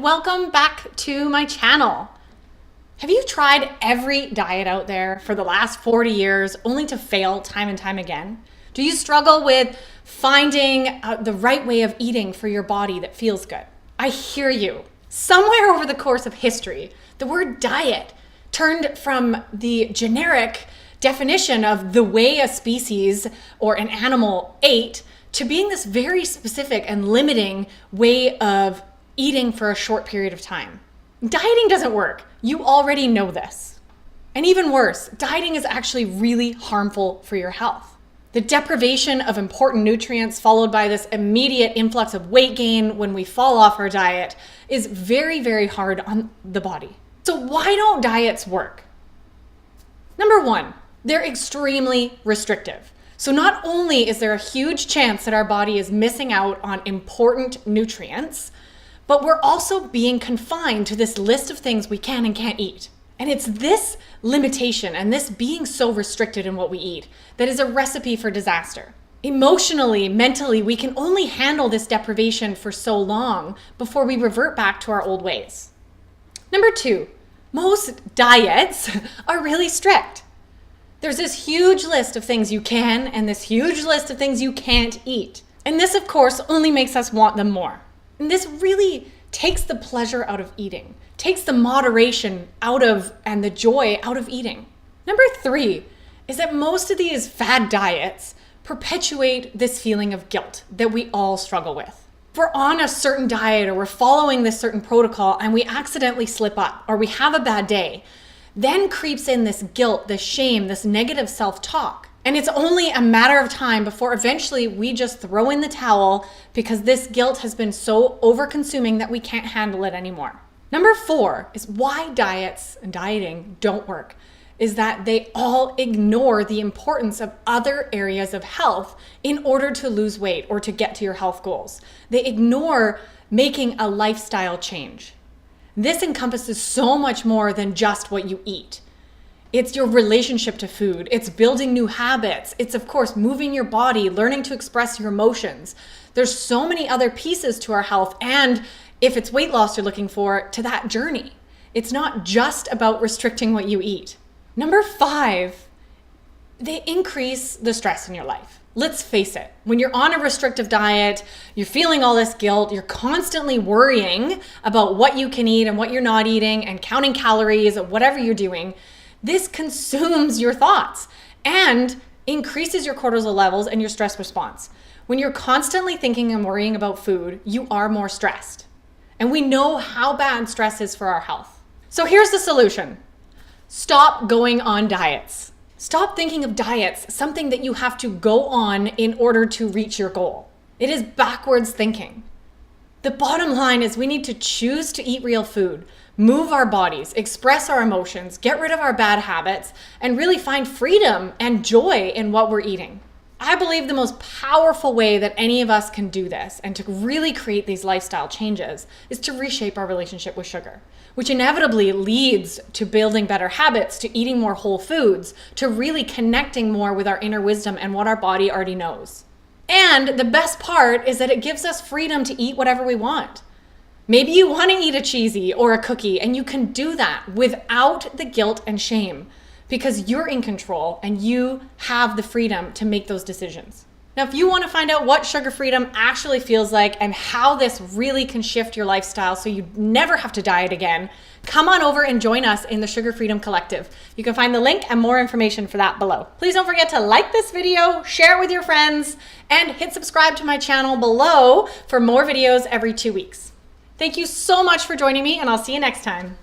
welcome back to my channel. Have you tried every diet out there for the last 40 years only to fail time and time again? Do you struggle with finding the right way of eating for your body that feels good? I hear you. Somewhere over the course of history, the word diet turned from the generic definition of the way a species or an animal ate to being this very specific and limiting way of eating for a short period of time. Dieting doesn't work. You already know this. And even worse, dieting is actually really harmful for your health. The deprivation of important nutrients followed by this immediate influx of weight gain when we fall off our diet is very, very hard on the body. So why don't diets work? Number one, they're extremely restrictive. So not only is there a huge chance that our body is missing out on important nutrients, but we're also being confined to this list of things we can and can't eat. And it's this limitation and this being so restricted in what we eat that is a recipe for disaster. Emotionally, mentally, we can only handle this deprivation for so long before we revert back to our old ways. Number two, most diets are really strict. There's this huge list of things you can and this huge list of things you can't eat. And this, of course, only makes us want them more. And this really takes the pleasure out of eating, takes the moderation out of and the joy out of eating. Number three is that most of these fad diets perpetuate this feeling of guilt that we all struggle with. If we're on a certain diet or we're following this certain protocol and we accidentally slip up or we have a bad day, then creeps in this guilt, this shame, this negative self-talk. And it's only a matter of time before eventually we just throw in the towel because this guilt has been so over-consuming that we can't handle it anymore. Number four is why diets and dieting don't work, is that they all ignore the importance of other areas of health in order to lose weight or to get to your health goals. They ignore making a lifestyle change. This encompasses so much more than just what you eat. It's your relationship to food. It's building new habits. It's, of course, moving your body, learning to express your emotions. There's so many other pieces to our health. And if it's weight loss you're looking for, to that journey. It's not just about restricting what you eat. Number five, they increase the stress in your life. Let's face it, when you're on a restrictive diet, you're feeling all this guilt, you're constantly worrying about what you can eat and what you're not eating and counting calories or whatever you're doing. This consumes your thoughts and increases your cortisol levels and your stress response. When you're constantly thinking and worrying about food, you are more stressed. And we know how bad stress is for our health. So here's the solution. Stop going on diets. Stop thinking of diets, something that you have to go on in order to reach your goal. It is backwards thinking. The bottom line is we need to choose to eat real food, move our bodies, express our emotions, get rid of our bad habits, and really find freedom and joy in what we're eating. I believe the most powerful way that any of us can do this and to really create these lifestyle changes is to reshape our relationship with sugar, which inevitably leads to building better habits, to eating more whole foods, to really connecting more with our inner wisdom and what our body already knows. And the best part is that it gives us freedom to eat whatever we want. Maybe you want to eat a cheesy or a cookie, and you can do that without the guilt and shame because you're in control and you have the freedom to make those decisions. Now, if you want to find out what sugar freedom actually feels like and how this really can shift your lifestyle so you never have to diet again, come on over and join us in the Sugar Freedom Collective. You can find the link and more information for that below. Please don't forget to like this video, share it with your friends, and hit subscribe to my channel below for more videos every 2 weeks. Thank you so much for joining me, and I'll see you next time.